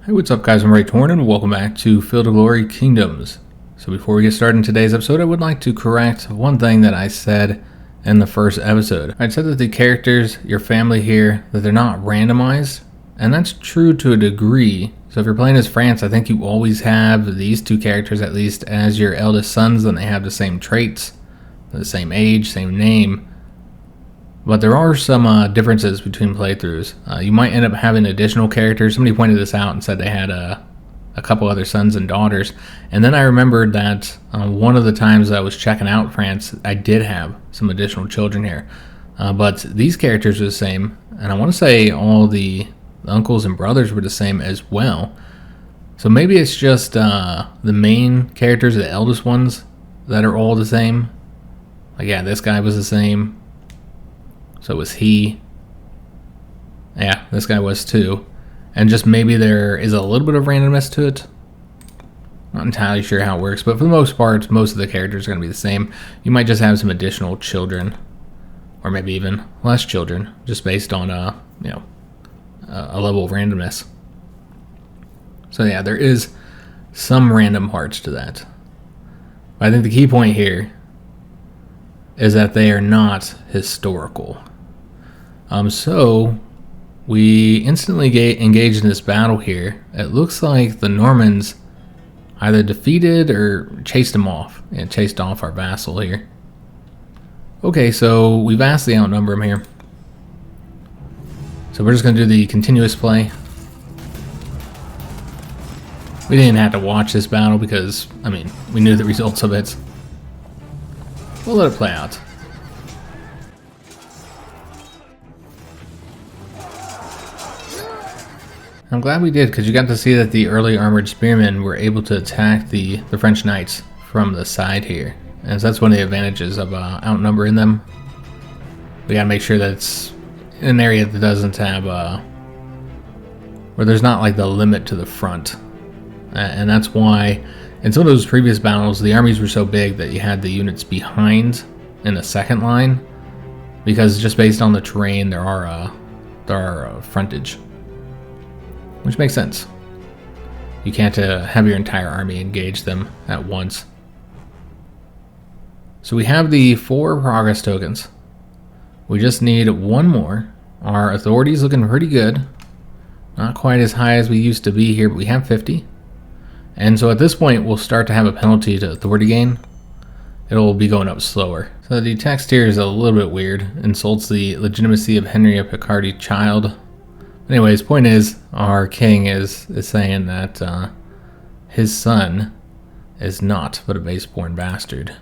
Hey, what's up guys, I'm Praetorian and welcome back to Field of Glory Kingdoms. So before we get started in today's episode, I would like to correct one thing that I said in the first episode. I said that the characters, your family here, that they're not randomized, and that's true to a degree. So if you're playing as France, I think you always have these two characters at least as your eldest sons, and they have the same traits, the same age, same name. But there are some differences between playthroughs. You might end up having additional characters. Somebody pointed this out and said they had a couple other sons and daughters. And then I remembered that one of the times I was checking out France, I did have some additional children here. But these characters were the same. And I want to say all the uncles and brothers were the same as well. So maybe it's just the main characters, the eldest ones, that are all the same. Like, yeah, this guy was the same. So was he. Yeah, this guy was too. And just maybe there is a little bit of randomness to it. Not entirely sure how it works, but for the most part, most of the characters are going to be the same. You might just have some additional children, or maybe even less children, just based on a level of randomness. So yeah, there is some random parts to that. But I think the key point here is that they are not historical. So we instantly engaged in this battle here. It looks like the Normans either defeated or chased him off. Yeah, chased off our vassal here. Okay, so we vastly outnumber him here. So we're just going to do the continuous play. We didn't have to watch this battle because, I mean, we knew the results of it. We'll let it play out. I'm glad we did, because you got to see that the early armored spearmen were able to attack the French knights from the side here. And so that's one of the advantages of outnumbering them. We gotta make sure that it's in an area that doesn't have, where there's not like the limit to the front. And that's why in some of those previous battles, the armies were so big that you had the units behind in the second line, because just based on the terrain, there are frontage. Which makes sense. You can't have your entire army engage them at once. So we have the 4 progress tokens. We just need one more. Our authority is looking pretty good. Not quite as high as we used to be here, but we have 50. And so at this point, we'll start to have a penalty to authority gain. It'll be going up slower. So the text here is a little bit weird. Insults the legitimacy of Henry of Picardy child. Anyways, point is, our king is saying that his son is not but a base-born bastard.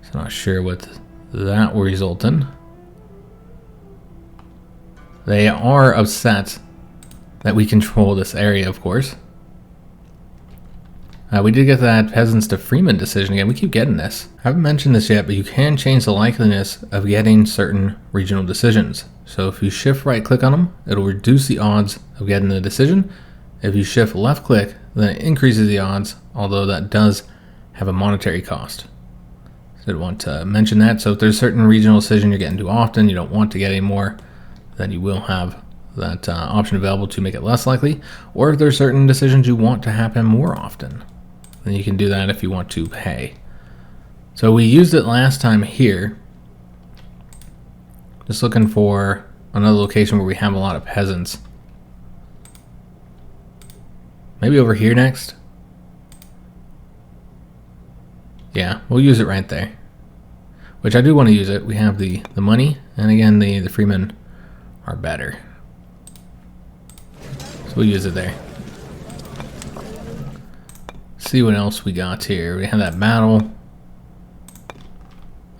So not sure what that will result in. They are upset that we control this area, of course. We did get that peasants to freemen decision again. We keep getting this. I haven't mentioned this yet, but you can change the likeliness of getting certain regional decisions. So if you shift right click on them, it'll reduce the odds of getting the decision. If you shift left click, then it increases the odds, although that does have a monetary cost. So I did want to mention that. So if there's a certain regional decision you're getting too often, you don't want to get any more, then you will have that option available to make it less likely. Or if there's certain decisions you want to happen more often, then you can do that if you want to pay. So we used it last time here. Just looking for another location where we have a lot of peasants. Maybe over here next? Yeah, we'll use it right there. Which I do want to use it. We have the money, and again, the freemen are better. So we'll use it there. See what else we got here. We have that battle.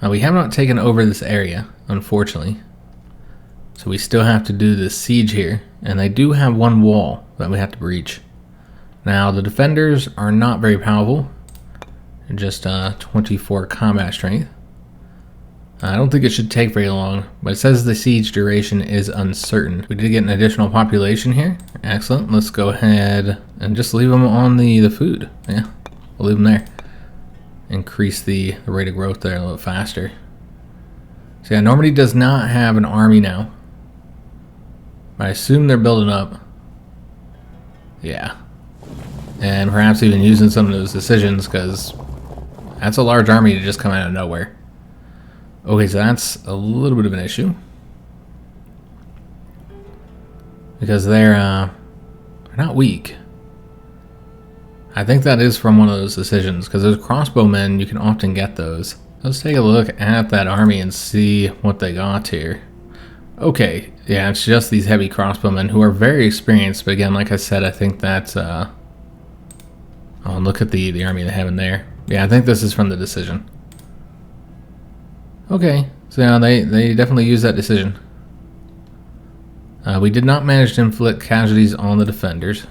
We have not taken over this area, unfortunately. So we still have to do this siege here. And they do have one wall that we have to breach. Now, the defenders are not very powerful. They're just 24 combat strength. I don't think it should take very long, but it says the siege duration is uncertain. We did get an additional population here. Excellent. Let's go ahead and just leave them on the food. Yeah, we'll leave them there. Increase the rate of growth there a little faster. So yeah, Normandy does not have an army now. I assume they're building up. Yeah. And perhaps even using some of those decisions, because that's a large army to just come out of nowhere. Okay, so that's a little bit of an issue. Because they're not weak. I think that is from one of those decisions, because those crossbowmen, you can often get those. Let's take a look at that army and see what they got here. Okay, yeah, it's just these heavy crossbowmen who are very experienced, but again, like I said, I think that's, oh, look at the army they have in there. Yeah, I think this is from the decision. Okay, so yeah, they definitely use that decision. We did not manage to inflict casualties on the defenders,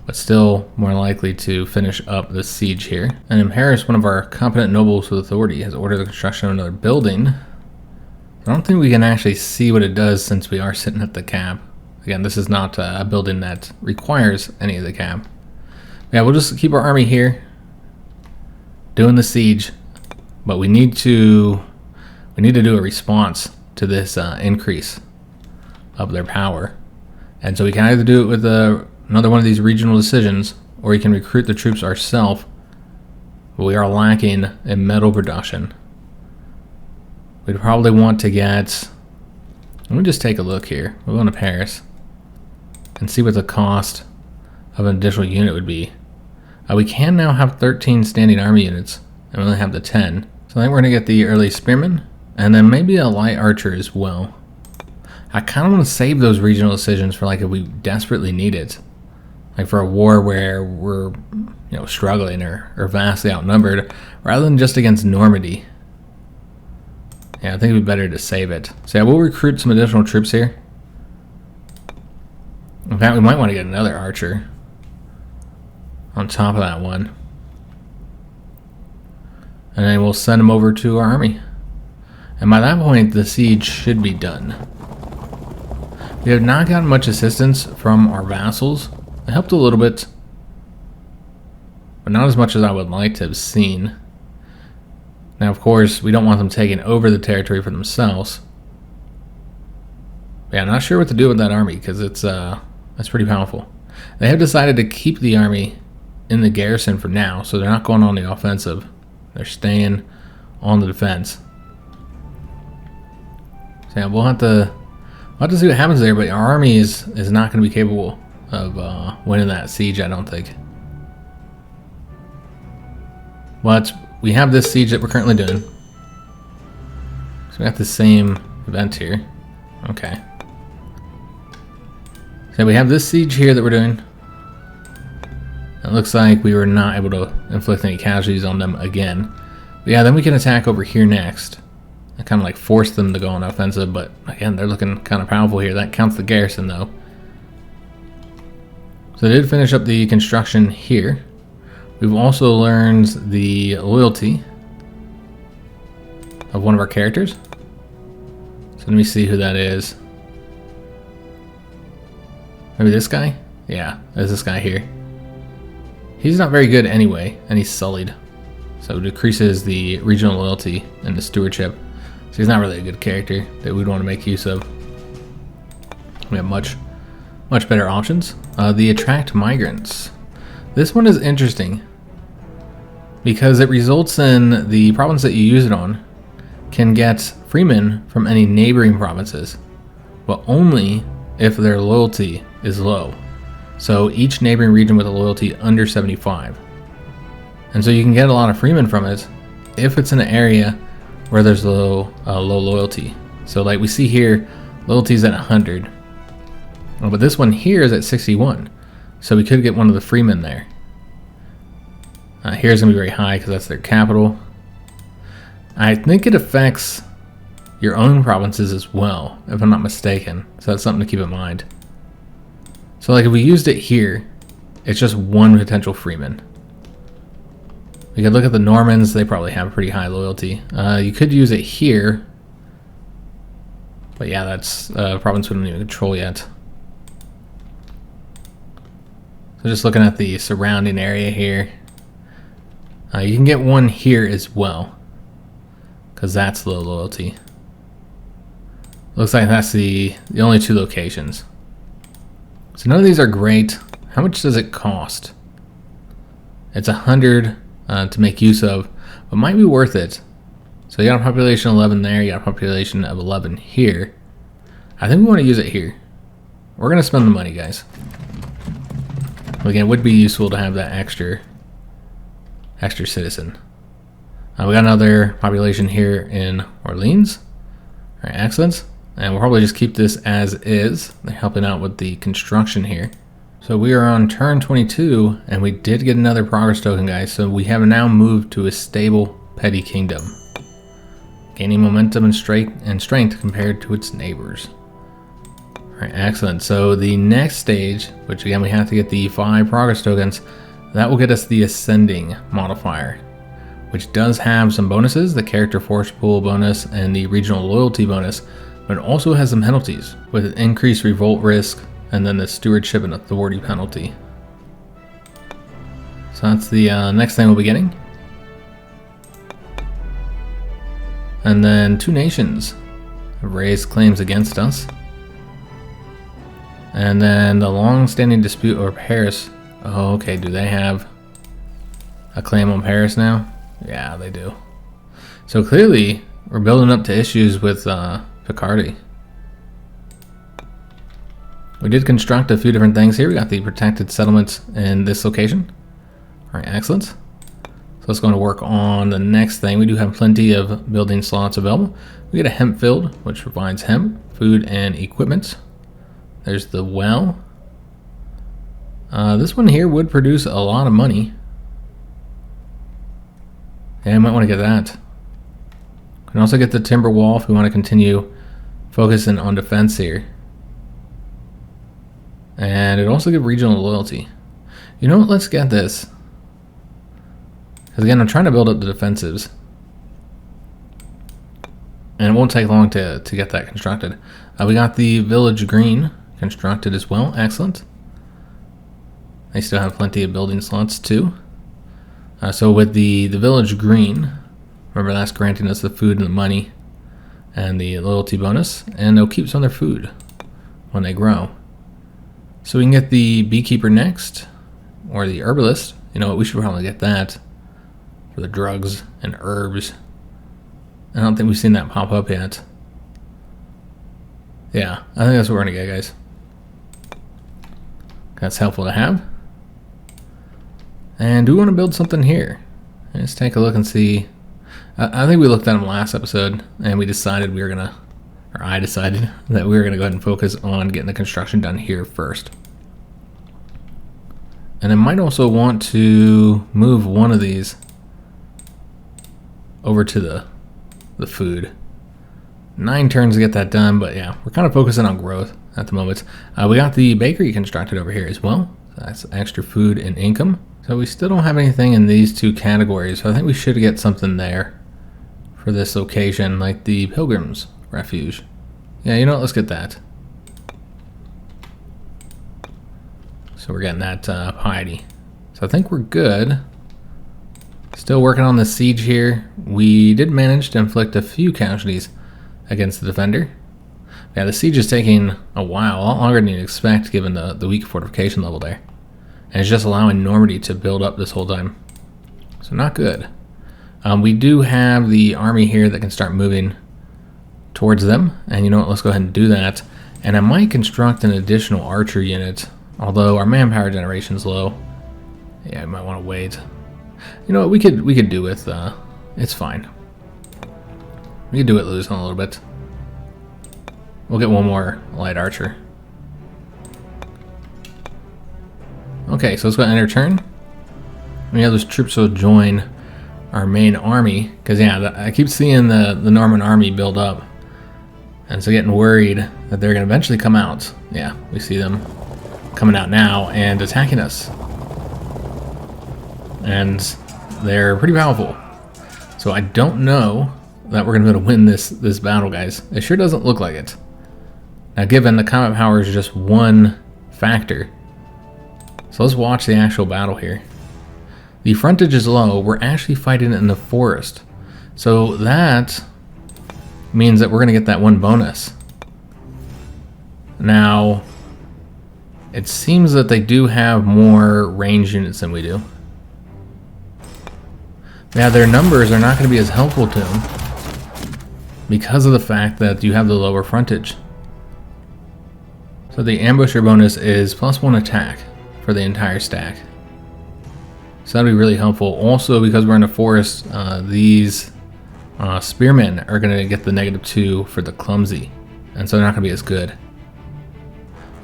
but still more likely to finish up the siege here. And in Paris, one of our competent nobles with authority has ordered the construction of another building. I don't think we can actually see what it does since we are sitting at the cap. Again, this is not a building that requires any of the cap. Yeah, we'll just keep our army here, doing the siege, but we need to do a response to this increase of their power. And so we can either do it with another one of these regional decisions, or we can recruit the troops ourselves. But we are lacking in metal production. We'd probably want to get, let me just take a look here. We'll go to Paris and see what the cost of an additional unit would be. We can now have 13 standing army units, and we only have the 10. So I think we're going to get the early spearmen, and then maybe a light archer as well. I kind of want to save those regional decisions for like if we desperately need it. Like for a war where we're, struggling or vastly outnumbered, rather than just against Normandy. Yeah, I think it'd be better to save it. So yeah, we'll recruit some additional troops here. In fact, we might want to get another archer on top of that one. And then we'll send them over to our army. And by that point, the siege should be done. We have not gotten much assistance from our vassals. It helped a little bit, but not as much as I would like to have seen. Now, of course, we don't want them taking over the territory for themselves. But yeah, I'm not sure what to do with that army, because it's pretty powerful. They have decided to keep the army in the garrison for now, so they're not going on the offensive. They're staying on the defense. So yeah, we'll have to see what happens there, but our army is not going to be capable of winning that siege, I don't think. But we have this siege that we're currently doing. So we got the same event here. Okay. So we have this siege here that we're doing. It looks like we were not able to inflict any casualties on them again. But yeah, then we can attack over here next. I kind of like force them to go on offensive, but again, they're looking kind of powerful here. That counts the garrison though. So they did finish up the construction here. We've also learned the loyalty of one of our characters. So let me see who that is. Maybe this guy? Yeah, there's this guy here. He's not very good anyway, and he's sullied. So it decreases the regional loyalty and the stewardship. So he's not really a good character that we'd want to make use of. We have much better options. The attract migrants. This one is interesting because it results in the province that you use it on can get freemen from any neighboring provinces, but only if their loyalty is low. So each neighboring region with a loyalty under 75. And so you can get a lot of freemen from it if it's in an area where there's low loyalty. So like we see here, loyalty's at 100. But this one here is at 61. So we could get one of the freemen there. Here's going to be very high because that's their capital. I think it affects your own provinces as well, if I'm not mistaken. So that's something to keep in mind. So like if we used it here, it's just one potential freeman. We could look at the Normans. They probably have pretty high loyalty. You could use it here. But yeah, that's a province we don't even control yet. So just looking at the surrounding area here. You can get one here as well, because that's low loyalty. Looks like that's the only two locations. So none of these are great. How much does it cost? It's 100 to make use of, but might be worth it. So you got a population of 11 there, you got a population of 11 here. I think we want to use it here. We're going to spend the money, guys. Again, it would be useful to have that extra citizen. We got another population here in Orleans. All right, excellent. And we'll probably just keep this as is. They're helping out with the construction here. So we are on turn 22, and we did get another progress token, guys. So we have now moved to a stable petty kingdom, gaining momentum and strength compared to its neighbors. All right, excellent. So the next stage, which again we have to get the 5 progress tokens, that will get us the ascending modifier, which does have some bonuses, the character force pool bonus and the regional loyalty bonus, but it also has some penalties with an increased revolt risk and then the stewardship and authority penalty. So that's the next thing we'll be getting. And then 2 nations have raised claims against us. And then the long-standing dispute over Paris. Oh, okay, do they have a claim on Paris now? Yeah, they do. So clearly, we're building up to issues with Picardy. We did construct a few different things here. We got the protected settlements in this location. All right, excellent. So let's go to work on the next thing. We do have plenty of building slots available. We get a hemp field, which provides hemp, food, and equipment. There's the well. This one here would produce a lot of money. Yeah, I might want to get that. We can also get the timber wall if we want to continue focusing on defense here. And it also gives regional loyalty. You know what? Let's get this. Because again, I'm trying to build up the defensives. And it won't take long to get that constructed. We got the village green constructed as well. Excellent. They still have plenty of building slots too. So with the village green, remember that's granting us the food and the money and the loyalty bonus, and they'll keep some of their food when they grow. So we can get the beekeeper next, or the herbalist. You know what, we should probably get that for the drugs and herbs. I don't think we've seen that pop up yet. Yeah, I think that's what we're gonna get, guys. That's helpful to have. And do we want to build something here? Let's take a look and see. I think we looked at them last episode, and we decided we were gonna, or I decided that we were gonna go ahead and focus on getting the construction done here first. And I might also want to move one of these over to the food. 9 turns to get that done, but yeah, we're kind of focusing on growth at the moment. We got the bakery constructed over here as well. So that's extra food and income. So we still don't have anything in these 2 categories, so I think we should get something there for this occasion, like the Pilgrim's Refuge. Yeah, you know what, let's get that. So we're getting that piety. So I think we're good. Still working on the siege here. We did manage to inflict a few casualties against the defender. Yeah, the siege is taking a while, a lot longer than you'd expect given the weak fortification level there. And it's just allowing Normandy to build up this whole time. So not good. We do have the army here that can start moving towards them. And you know what, let's go ahead and do that. And I might construct an additional archer unit, although our manpower generation is low. Yeah, I might want to wait. You know what, we could do with, it's fine. We could do it losing a little bit. We'll get one more light archer. Okay, so let's go enter turn. We have those troops will join our main army, because yeah, I keep seeing the Norman army build up, and so getting worried that they're going to eventually come out. Yeah, we see them coming out now and attacking us, and they're pretty powerful. So I don't know that we're going to be able to win this battle, guys. It sure doesn't look like it. Now, given the combat power is just one factor. So let's watch the actual battle here. The frontage is low. We're actually fighting in the forest. So that means that we're going to get that one bonus. Now, It seems that they do have more range units than we do. Yeah, their numbers are not going to be as helpful to them because of the fact that you have the lower frontage. So the ambusher bonus is +1 attack for the entire stack. So that'll be really helpful. Also, because we're in a forest, these spearmen are going to get the -2 for the clumsy, and so they're not going to be as good.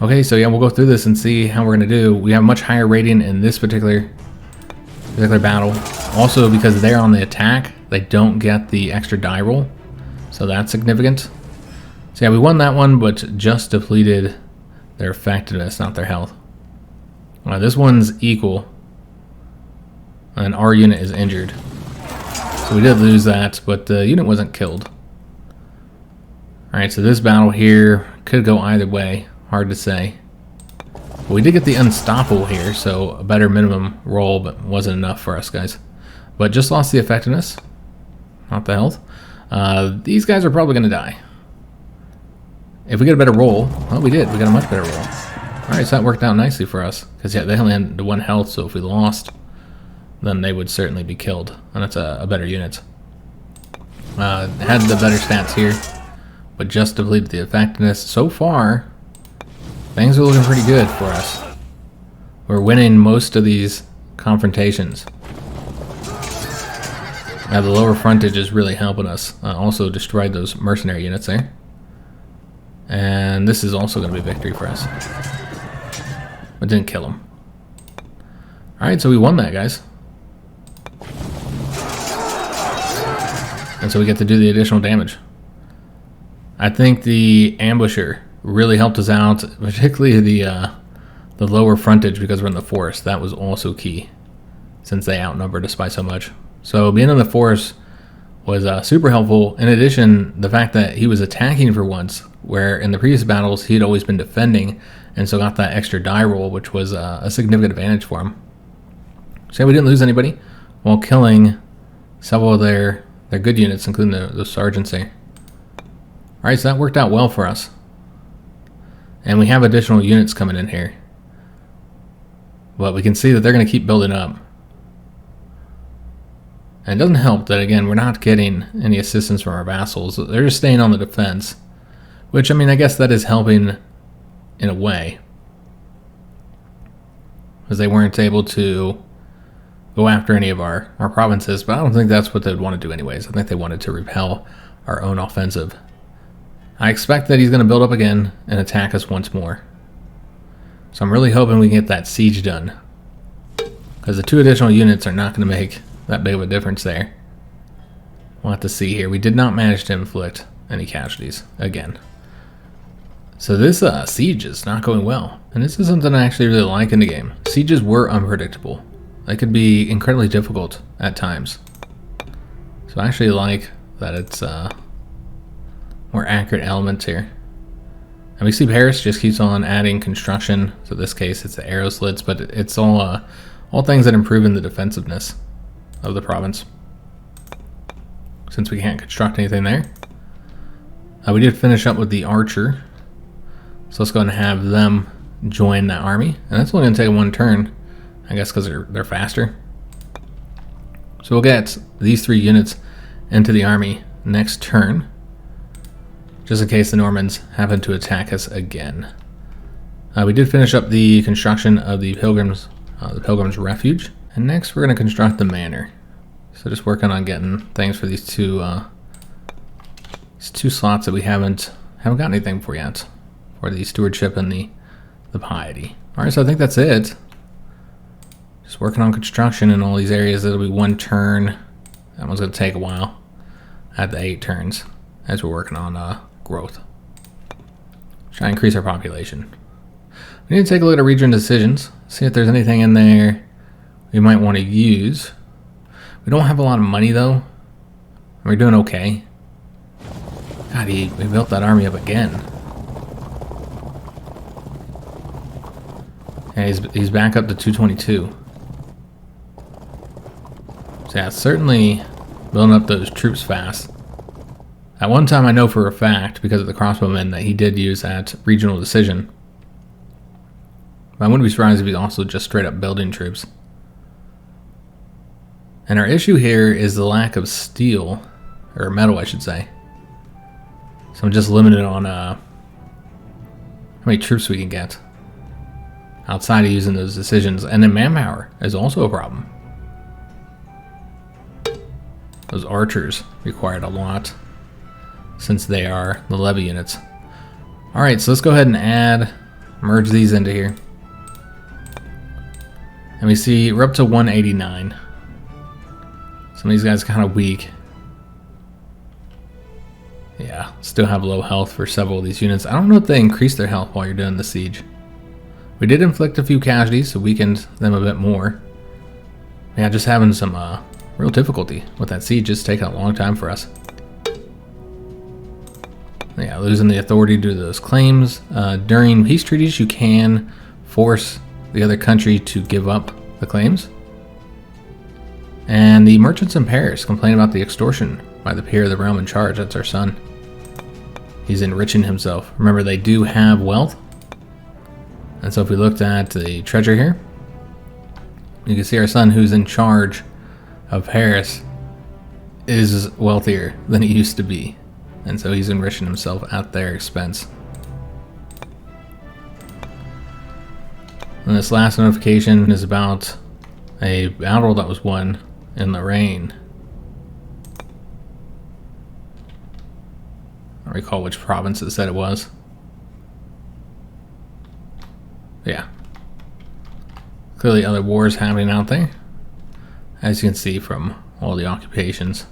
Okay, so yeah, we'll go through this and see how we're going to do. We have much higher rating in this particular battle. Also, because they're on the attack, they don't get the extra die roll, so that's significant. So yeah, we won that one, but just depleted their effectiveness, not their health. This one's equal, and our unit is injured. So we did lose that, but the unit wasn't killed. Alright, so this battle here could go either way. Hard to say. But we did get the unstoppable here, so a better minimum roll, but wasn't enough for us, guys. But just lost the effectiveness, not the health. These guys are probably going to die. If we get a better roll, well, we did. We got a much better roll. Alright, so that worked out nicely for us. Because, yeah, they only had the 1 health, so if we lost, then they would certainly be killed. And that's a better unit. Had the better stats here, but just depleted the effectiveness. So far, things are looking pretty good for us. We're winning most of these confrontations. Now the lower frontage is really helping us. Also destroyed those mercenary units there. And this is also going to be a victory for us. But didn't kill them. Alright, so we won that, guys. And so we get to do the additional damage. I think the ambusher really helped us out, particularly the lower frontage because we're in the forest. That was also key, since they outnumbered us by so much. So being in the forest was super helpful. In addition, the fact that he was attacking for once, where in the previous battles he had always been defending, and so got that extra die roll, which was a significant advantage for him. So we didn't lose anybody while killing several of their good units, including the sergeants there. Alright, so that worked out well for us. And we have additional units coming in here. But we can see that they're going to keep building up. And it doesn't help that, again, we're not getting any assistance from our vassals. They're just staying on the defense. Which, I mean, I guess that is helping in a way. Because they weren't able to go after any of our provinces. But I don't think that's what they'd want to do anyways. I think they wanted to repel our own offensive. I expect that he's going to build up again and attack us once more. So I'm really hoping we can get that siege done. Because the 2 additional units are not going to make that big of a difference there. We'll have to see here. We did not manage to inflict any casualties again. So this siege is not going well. And this is something I actually really like in the game. Sieges were unpredictable. They could be incredibly difficult at times. So I actually like that it's more accurate elements here. And we see Paris just keeps on adding construction. So in this case it's the arrow slits, but it's all things that improve in the defensiveness of the province. Since we can't construct anything there. We did finish up with the archer. So let's go ahead and have them join that army. And that's only going to take 1 turn, I guess, because they're faster. So we'll get these 3 units into the army next turn, just in case the Normans happen to attack us again. We did finish up the construction of the Pilgrims Refuge, and next we're going to construct the manor. So just working on getting things for these two slots that we haven't got anything for yet, for the stewardship and the piety. All right, so I think that's it. Just working on construction in all these areas. It'll be 1 turn. That one's going to take a while. At the 8 turns as we're working on growth. Try to increase our population. We need to take a look at region decisions. See if there's anything in there we might want to use. We don't have a lot of money though. We're doing okay. God, we built that army up again. Yeah, he's back up to 222. So yeah, certainly building up those troops fast. At one time I know for a fact, because of the crossbowmen, that he did use that regional decision. But I wouldn't be surprised if he's also just straight up building troops. And our issue here is the lack of steel, or metal I should say. So I'm just limited on how many troops we can get outside of using those decisions. And then manpower is also a problem. Those archers required a lot since they are the levy units. Alright, so let's go ahead and merge these into here. And we see we're up to 189. Some of these guys are kind of weak. Yeah, still have low health for several of these units. I don't know if they increase their health while you're doing the siege. We did inflict a few casualties, so weakened them a bit more. Yeah, just having some real difficulty with that siege. It's taking a long time for us. Yeah, losing the authority due to those claims. During peace treaties, you can force the other country to give up the claims. And the merchants in Paris complain about the extortion by the peer of the realm in charge. That's our son. He's enriching himself. Remember, they do have wealth. And so if we looked at the treasure here, you can see our son, who's in charge of Paris, is wealthier than he used to be. And so he's enriching himself at their expense. And this last notification is about a battle that was won in Lorraine. I don't recall which province it said it was. Yeah. Clearly other wars happening out there, as you can see from all the occupations.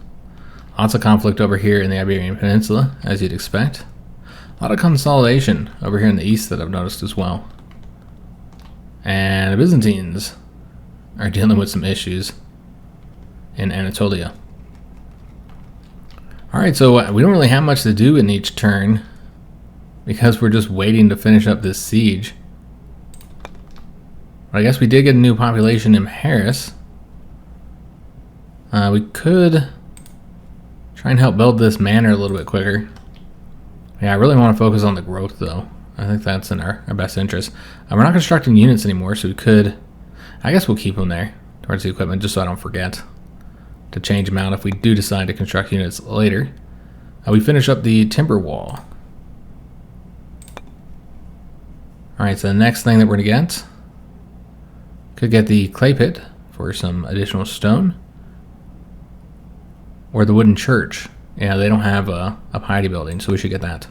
Lots of conflict over here in the Iberian Peninsula, as you'd expect. A lot of consolidation over here in the east that I've noticed as well. And the Byzantines are dealing with some issues in Anatolia. Alright, so we don't really have much to do in each turn because we're just waiting to finish up this siege. But I guess we did get a new population in Paris. We could try and help build this manor a little bit quicker. Yeah, I really want to focus on the growth though. I think that's in our best interest. We're not constructing units anymore, so we could... I guess we'll keep them there towards the equipment just so I don't forget to change them out if we do decide to construct units later. We finish up the timber wall. Alright, so the next thing that we're going to get... Could get the clay pit for some additional stone. Or the wooden church. Yeah, they don't have a piety building, so we should get that.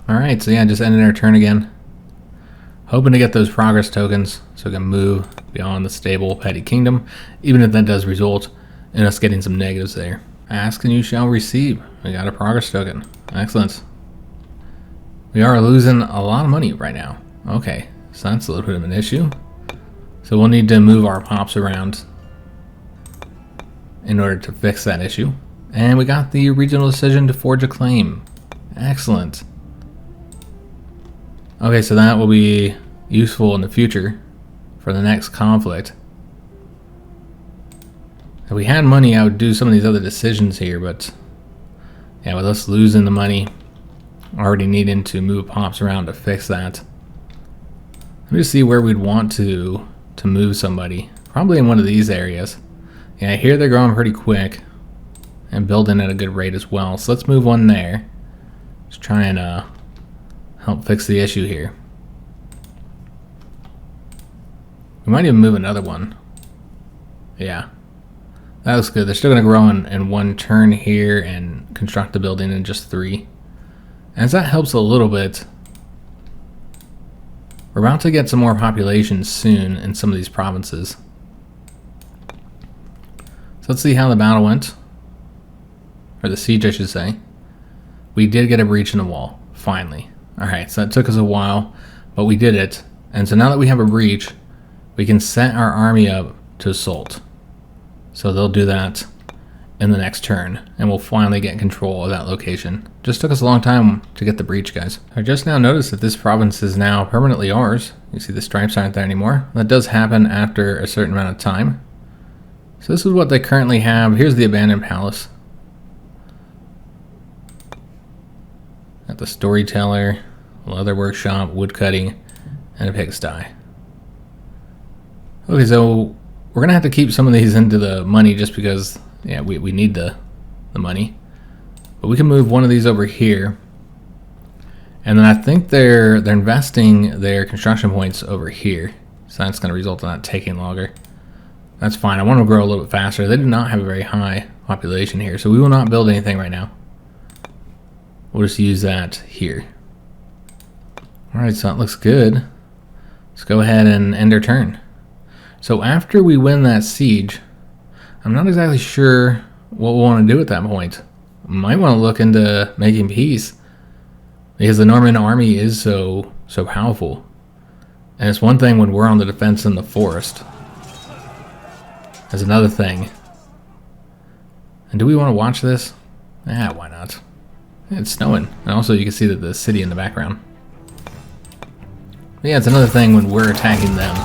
Alright, so yeah, just ending our turn again. Hoping to get those progress tokens so we can move beyond the stable petty kingdom, even if that does result in us getting some negatives there. Ask and you shall receive. We got a progress token. Excellent. We are losing a lot of money right now. Okay, so that's a little bit of an issue. So we'll need to move our pops around in order to fix that issue. And we got the regional decision to forge a claim. Excellent. Okay, so that will be useful in the future for the next conflict. If we had money, I would do some of these other decisions here, but yeah, with us losing the money, already needing to move pops around to fix that. Let me just see where we'd want to move somebody. Probably in one of these areas. Yeah, here they're growing pretty quick and building at a good rate as well. So let's move one there. Just try and help fix the issue here. We might even move another one. Yeah, that looks good. They're still going to grow in one turn here and construct the building in just 3. As that helps a little bit, we're about to get some more population soon in some of these provinces. So let's see how the battle went. Or the siege, I should say. We did get a breach in the wall, finally. Alright, so that took us a while, but we did it. And so now that we have a breach, we can set our army up to assault. So they'll do that in the next turn, and we'll finally get control of that location. Just took us a long time to get the breach, guys. I just now noticed that this province is now permanently ours. You see the stripes aren't there anymore. That does happen after a certain amount of time. So this is what they currently have. Here's the abandoned palace. Got the storyteller, leather workshop, wood cutting, and a pigsty. Okay, so we're gonna have to keep some of these into the money just because, yeah, we need the money. But we can move one of these over here. And then I think they're investing their construction points over here. So that's gonna result in that taking longer. That's fine. I want to grow a little bit faster. They do not have a very high population here, so we will not build anything right now. We'll just use that here. Alright, so that looks good. Let's go ahead and end our turn. So after we win that siege, I'm not exactly sure what we'll want to do at that point. Might want to look into making peace, because the Norman army is so powerful. And it's one thing when we're on the defense in the forest. That's another thing. And do we want to watch this? Why not? It's snowing. And also you can see that the city in the background. But yeah, it's another thing when we're attacking them.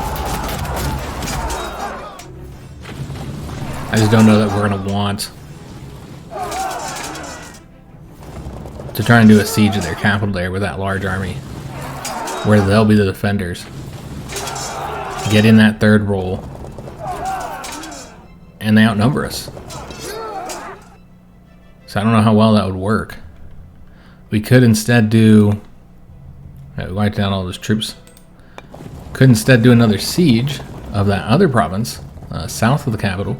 I just don't know that we're going to want to try and do a siege of their capital there with that large army, where they'll be the defenders. Get in that third role. And they outnumber us. So I don't know how well that would work. We could instead do... we wiped down all those troops. Could instead do another siege of that other province, south of the capital.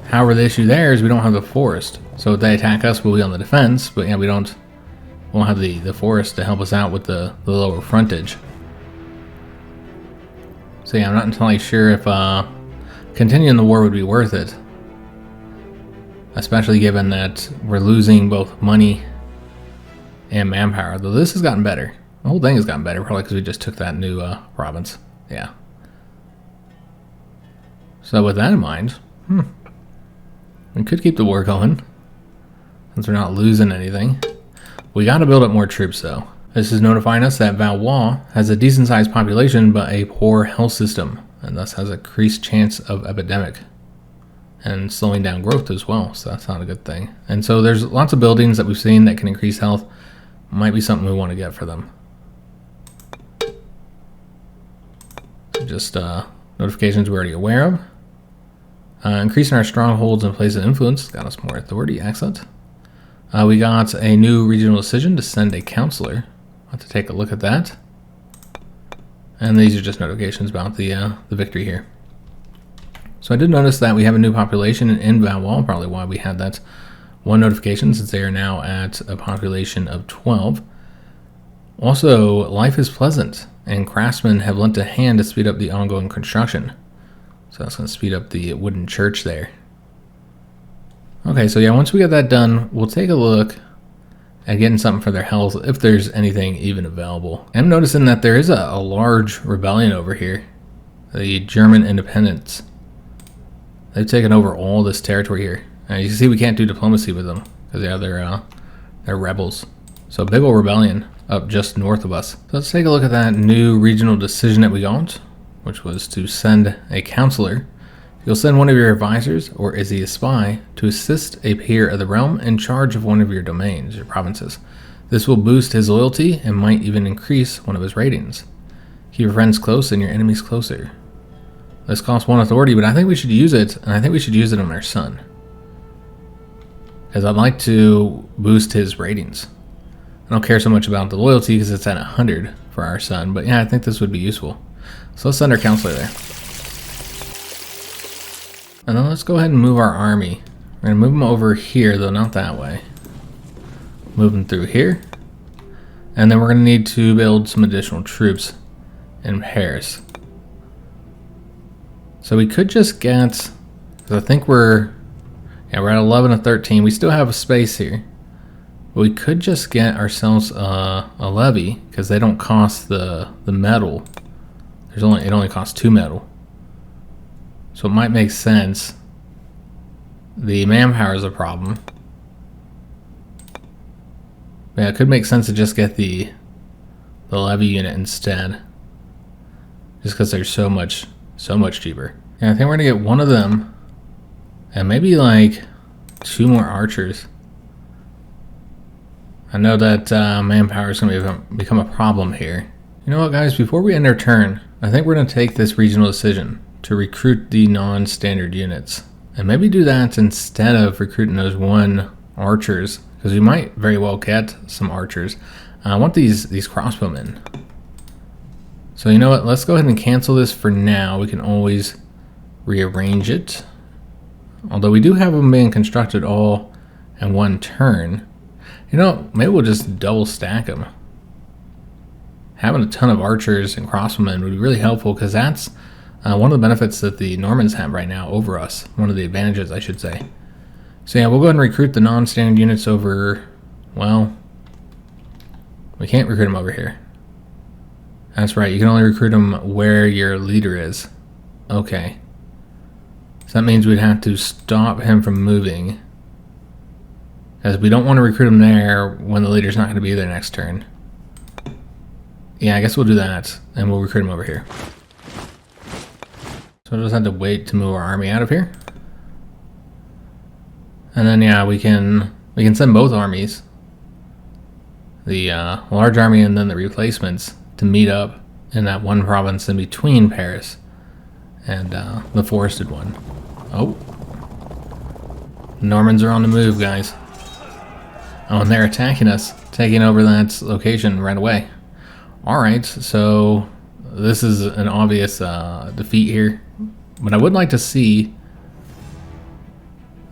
However, the issue there is we don't have the forest. So if they attack us, we'll be on the defense. But yeah, we won't have the forest to help us out with the lower frontage. So yeah, I'm not entirely sure if... continuing the war would be worth it, especially given that we're losing both money and manpower. Though this has gotten better. The whole thing has gotten better, probably because we just took that new province. Yeah. So with that in mind, we could keep the war going, since we're not losing anything. We got to build up more troops, though. This is notifying us that Valois has a decent-sized population, but a poor health system, and thus has a increased chance of epidemic and slowing down growth as well, so that's not a good thing. And so there's lots of buildings that we've seen that can increase health. Might be something we want to get for them. So just notifications we're already aware of. Increasing our strongholds and places of influence got us more authority. Excellent. We got a new regional decision to send a counselor. I'll have to take a look at that. And these are just notifications about the victory here. So I did notice that we have a new population in Valois, probably why we had that one notification, since they are now at a population of 12. Also, life is pleasant, and craftsmen have lent a hand to speed up the ongoing construction. So that's going to speed up the wooden church there. Okay, so yeah, once we get that done, we'll take a look at getting something for their health, if there's anything even available. I'm noticing that there is a large rebellion over here. The German independents. They've taken over all this territory here. And you can see we can't do diplomacy with them, because yeah, they're rebels. So a big old rebellion up just north of us. So let's take a look at that new regional decision that we got, which was to send a counselor. You'll send one of your advisors, or is he a spy, to assist a peer of the realm in charge of one of your domains, your provinces. This will boost his loyalty and might even increase one of his ratings. Keep your friends close and your enemies closer. This costs 1 authority, but I think we should use it, and I think we should use it on our son. Because I'd like to boost his ratings. I don't care so much about the loyalty because it's at 100 for our son, but yeah, I think this would be useful. So let's send our counselor there. And then let's go ahead and move our army. We're going to move them over here, though not that way. Move them through here. And then we're going to need to build some additional troops in Paris. So we could just get, because I think we're at 11 of 13. We still have a space here. But we could just get ourselves a levy, because they don't cost the metal. It only costs 2 metal. So it might make sense. The manpower is a problem. Yeah, it could make sense to just get the levy unit instead. Just because they're so much cheaper. Yeah, I think we're gonna get one of them. And maybe like 2 more archers. I know that manpower is going to become a problem here. You know what, guys? Before we end our turn, I think we're going to take this regional decision to recruit the non-standard units. And maybe do that instead of recruiting those 1 archers, because we might very well get some archers. I want these crossbowmen. So you know what? Let's go ahead and cancel this for now. We can always rearrange it. Although we do have them being constructed all in 1 turn. You know, maybe we'll just double stack them. Having a ton of archers and crossbowmen would be really helpful, because that's one of the benefits that the Normans have right now over us. One of the advantages, I should say. So yeah, we'll go ahead and recruit the non-standard units over, well, we can't recruit them over here. That's right, you can only recruit them where your leader is. Okay. So that means we'd have to stop him from moving, as we don't want to recruit him there when the leader's not going to be there next turn. Yeah, I guess we'll do that, and we'll recruit him over here. So we'll just have to wait to move our army out of here. And then, yeah, we can send both armies, the large army and then the replacements, to meet up in that 1 province in between Paris and the forested one. Oh. Normans are on the move, guys. Oh, and they're attacking us, taking over that location right away. Alright, so this is an obvious defeat here. But I would like to see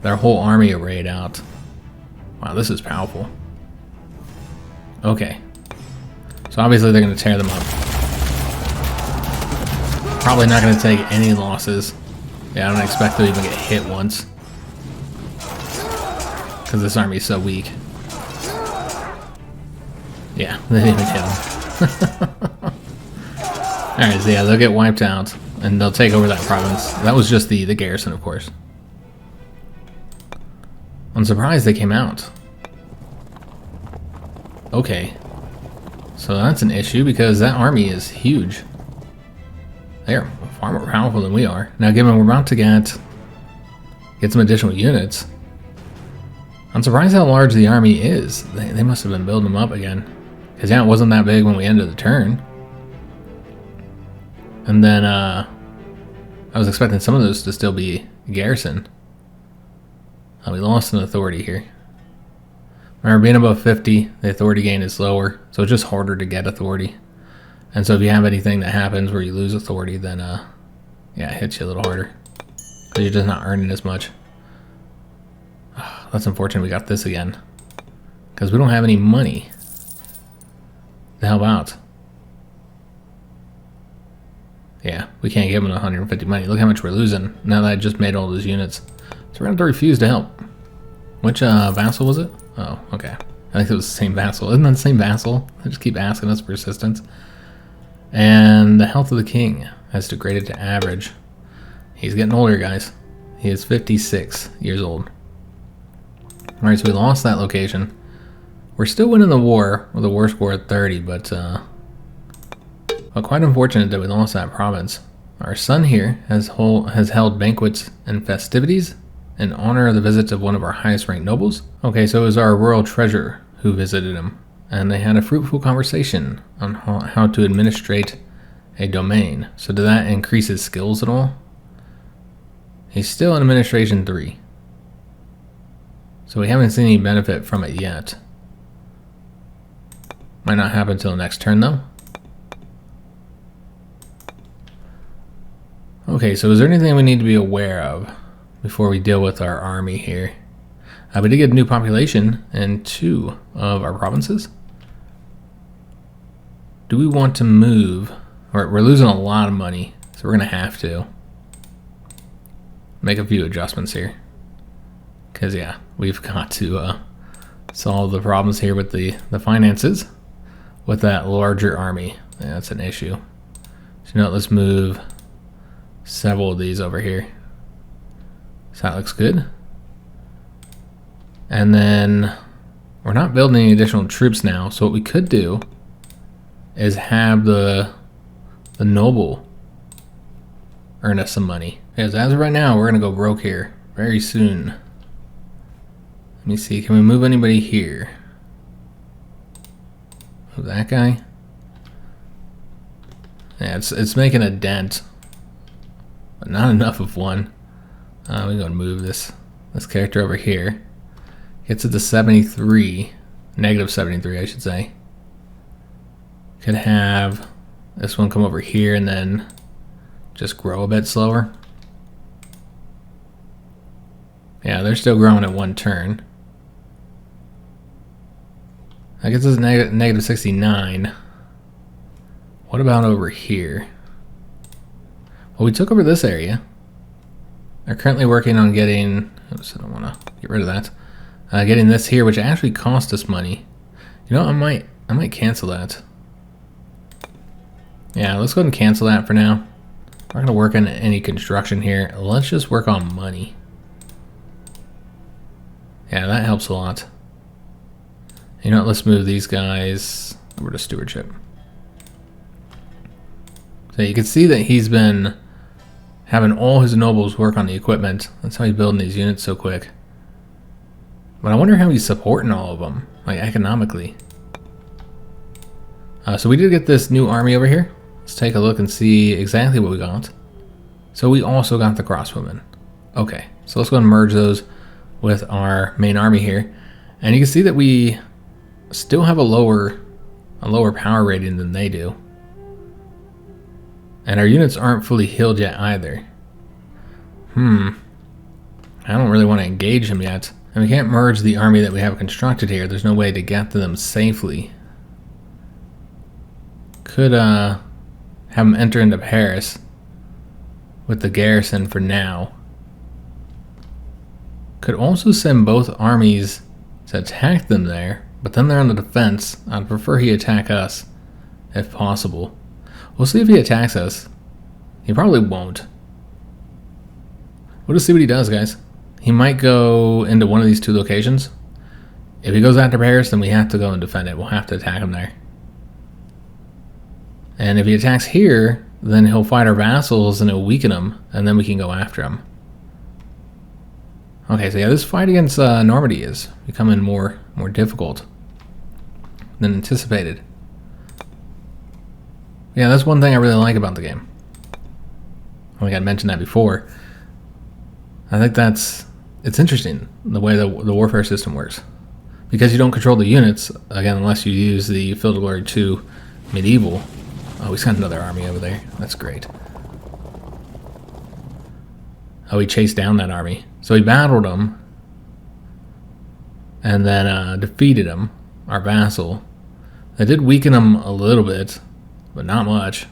their whole army arrayed out. Wow, this is powerful. Okay. So obviously they're going to tear them up. Probably not going to take any losses. Yeah, I don't expect to even get hit once, because this army is so weak. Yeah, they didn't even hit them. Alright, so yeah, they'll get wiped out, and they'll take over that province. That was just the garrison, of course. I'm surprised they came out. Okay. So that's an issue, because that army is huge. They're far more powerful than we are. Now, given we're about to get some additional units, I'm surprised how large the army is. They must have been building them up again. Because, yeah, it wasn't that big when we ended the turn. And then, I was expecting some of those to still be garrison. We lost an authority here. Remember, being above 50, the authority gain is lower, so it's just harder to get authority. And so if you have anything that happens where you lose authority, then, yeah, it hits you a little harder, because you're just not earning as much. That's unfortunate we got this again, because we don't have any money to help out. Yeah, we can't give them 150 money. Look how much we're losing now that I just made all those units. So we're going to refuse to help. Which vassal was it? Oh, okay. I think it was the same vassal. Isn't that the same vassal? They just keep asking us for assistance. And the health of the king has degraded to average. He's getting older, guys. He is 56 years old. Alright, so we lost that location. We're still winning the war with a war score at 30, but quite unfortunate that we lost that province. Our son here has held banquets and festivities in honor of the visits of one of our highest ranked nobles. Okay, so it was our royal treasurer who visited him, and they had a fruitful conversation on how to administrate a domain. So did that increase his skills at all? He's still in administration 3. So we haven't seen any benefit from it yet. Might not happen until next turn though. Okay, so is there anything we need to be aware of before we deal with our army here? We did get a new population in 2 of our provinces. Do we want to move? We're losing a lot of money, so we're going to have to make a few adjustments here. Because, yeah, we've got to solve the problems here with the finances with that larger army. Yeah, that's an issue. So, you know, let's move several of these over here. So that looks good. And then we're not building any additional troops now, so what we could do is have the noble earn us some money. Because as of right now, we're going to go broke here very soon. Let me see, can we move anybody here? That guy. Yeah, it's making a dent, but not enough of one. We're gonna move this character over here. Gets it to 73, negative 73, I should say. Could have this one come over here and then just grow a bit slower. Yeah, they're still growing at one turn. I guess this is negative 69. What about over here? Well, we took over this area. They're currently working on getting... Oops, I don't want to get rid of that. Getting this here, which actually cost us money. You know, I might cancel that. Yeah, let's go ahead and cancel that for now. We're not going to work on any construction here. Let's just work on money. Yeah, that helps a lot. You know what, let's move these guys over to stewardship. So you can see that he's been having all his nobles work on the equipment. That's how he's building these units so quick. But I wonder how he's supporting all of them, like economically. So we did get this new army over here. Let's take a look and see exactly what we got. So we also got the crossbowmen. Okay, so let's go and merge those with our main army here. And you can see that we still have a lower power rating than they do. And our units aren't fully healed yet either. I don't really want to engage them yet. And we can't merge the army that we have constructed here. There's no way to get to them safely. Could have them enter into Paris with the garrison for now. Could also send both armies to attack them there, but then they're on the defense. I'd prefer he attack us if possible. We'll see if he attacks us. He probably won't. We'll just see what he does, guys. He might go into one of these two locations. If he goes after Paris, then we have to go and defend it. We'll have to attack him there. And if he attacks here, then he'll fight our vassals and it'll weaken them, and then we can go after him. Okay, so yeah, this fight against Normandy is becoming more difficult than anticipated. Yeah, that's one thing I really like about the game. I think I mentioned that before. I think it's interesting the way the warfare system works. Because you don't control the units, again, unless you use the Field of Glory 2 Medieval. Oh, he's got another army over there. That's great. Oh, he chased down that army. So he battled him. And then defeated him, our vassal. That did weaken him a little bit, but not much.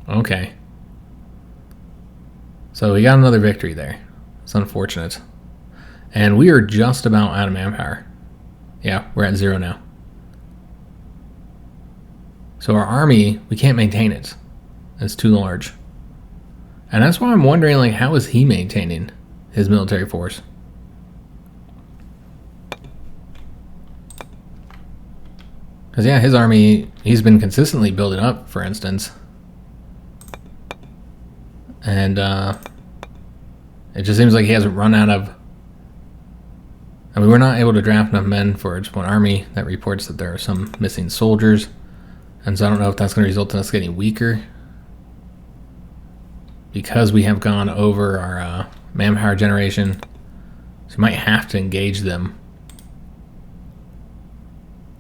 Okay. So we got another victory there. It's unfortunate. And we are just about out of manpower. Yeah, we're at 0 now. So our army, we can't maintain it. It's too large. And that's why I'm wondering, like, how is he maintaining his military force? Because, yeah, his army, he's been consistently building up, for instance. And it just seems like he hasn't run out of... I mean, we're not able to draft enough men for just one army. That reports that there are some missing soldiers. And so I don't know if that's going to result in us getting weaker. Because we have gone over our manpower generation. So we might have to engage them.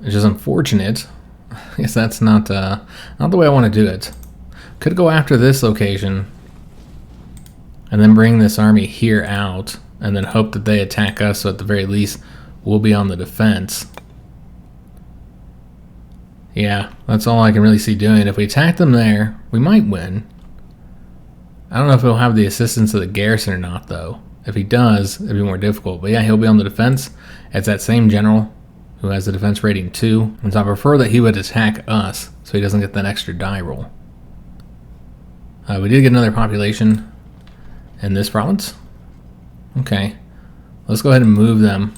It's just unfortunate. I guess that's not the way I want to do it. Could go after this location. And then bring this army here out. And then hope that they attack us, so at the very least, we'll be on the defense. Yeah, that's all I can really see doing. If we attack them there, we might win. I don't know if he'll have the assistance of the garrison or not, though. If he does, it'd be more difficult. But yeah, he'll be on the defense. It's that same general who has the defense rating 2. And so I prefer that he would attack us, so he doesn't get that extra die roll. We did get another population in this province. Okay, let's go ahead and move them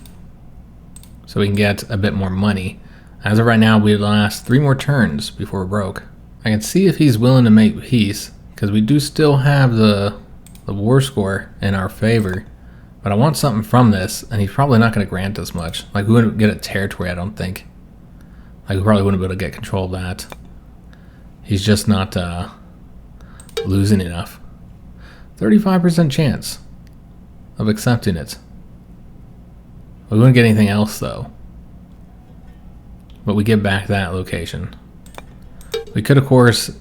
so we can get a bit more money. As of right now, we last 3 more turns before we're broke. I can see if he's willing to make peace, because we do still have the war score in our favor. But I want something from this, and he's probably not going to grant us much. Like, we wouldn't get a territory, I don't think. Like, we probably wouldn't be able to get control of that. He's just not losing enough. 35% chance of accepting it. We wouldn't get anything else though. But we get back that location. We could, of course,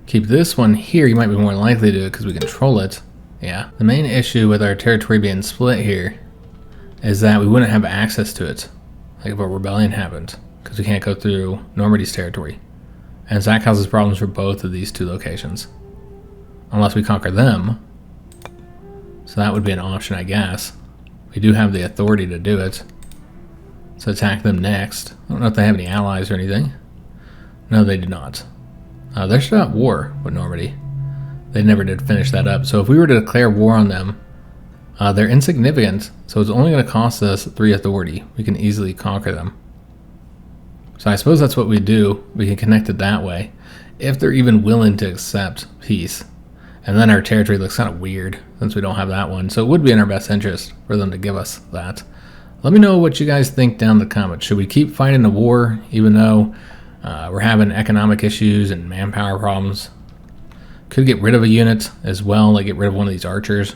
keep this one here. You might be more likely to do it because we control it. Yeah. The main issue with our territory being split here is that we wouldn't have access to it, like if a rebellion happened, because we can't go through Normandy's territory. And so that causes problems for both of these two locations. Unless we conquer them. So that would be an option, I guess. We do have the authority to do it. So attack them next. I don't know if they have any allies or anything. No, they do not. They're still at war with Normandy. They never did finish that up. So if we were to declare war on them, they're insignificant, so it's only going to cost us 3 authority. We can easily conquer them. So I suppose that's what we do. We can connect it that way, if they're even willing to accept peace. And then our territory looks kind of weird, since we don't have that one. So it would be in our best interest for them to give us that. Let me know what you guys think down in the comments. Should we keep fighting the war, even though we're having economic issues and manpower problems? Could get rid of a unit as well, like get rid of one of these archers,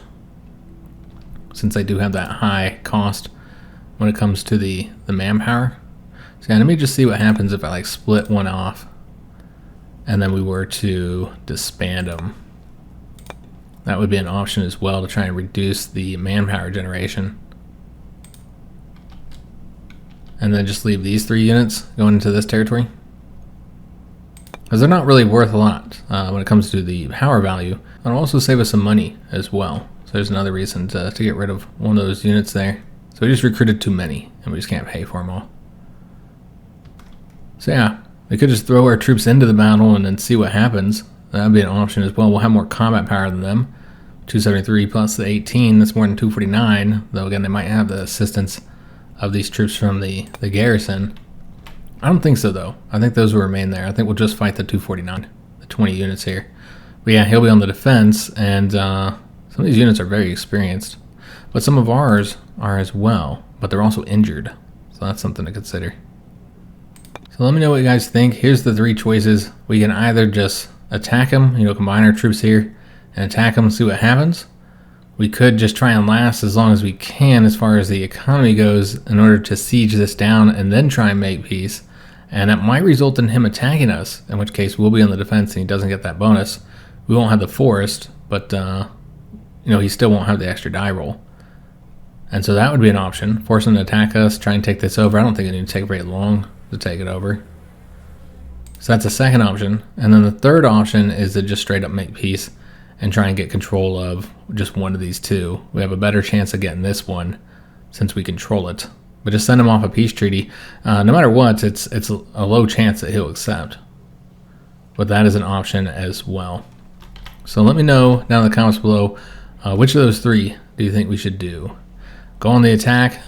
since they do have that high cost when it comes to the manpower. So yeah, let me just see what happens if I like split one off and then we were to disband them. That would be an option as well to try and reduce the manpower generation. And then just leave these 3 units going into this territory, because they're not really worth a lot when it comes to the power value. It'll also save us some money as well. So there's another reason to get rid of one of those units there. So we just recruited too many, and we just can't pay for them all. So yeah, we could just throw our troops into the battle and then see what happens. That would be an option as well. We'll have more combat power than them. 273 plus the 18, that's more than 249. Though again, they might have the assistance of these troops from the garrison. I don't think so though. I think those will remain there. I think we'll just fight the 249, the 20 units here. But yeah, he'll be on the defense, and some of these units are very experienced, but some of ours are as well, but they're also injured. So that's something to consider. So let me know what you guys think. Here's the 3 choices. We can either just attack them, combine our troops here and attack them, see what happens. We could just try and last as long as we can as far as the economy goes in order to siege this down and then try and make peace. And that might result in him attacking us, in which case we'll be on the defense and he doesn't get that bonus. We won't have the forest, but he still won't have the extra die roll. And so that would be an option. Force him to attack us, try and take this over. I don't think it would take very long to take it over. So that's a second option. And then the third option is to just straight up make peace and try and get control of just one of these 2. We have a better chance of getting this one since we control it. But just send him off a peace treaty. No matter what, it's a low chance that he'll accept. But that is an option as well. So let me know down in the comments below, which of those 3 do you think we should do? Go on the attack,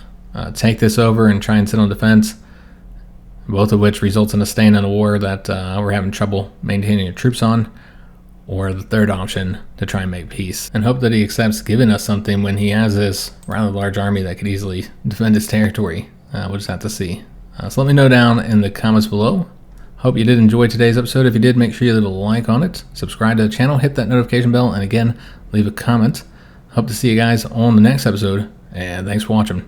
take this over and try and sit on defense, both of which results in us staying in a war that we're having trouble maintaining our troops on, or the third option to try and make peace and hope that he accepts giving us something when he has this rather large army that could easily defend his territory. We'll just have to see. So let me know down in the comments below. Hope you did enjoy today's episode. If you did, make sure you leave a like on it, subscribe to the channel, hit that notification bell, and again, leave a comment. Hope to see you guys on the next episode, and thanks for watching.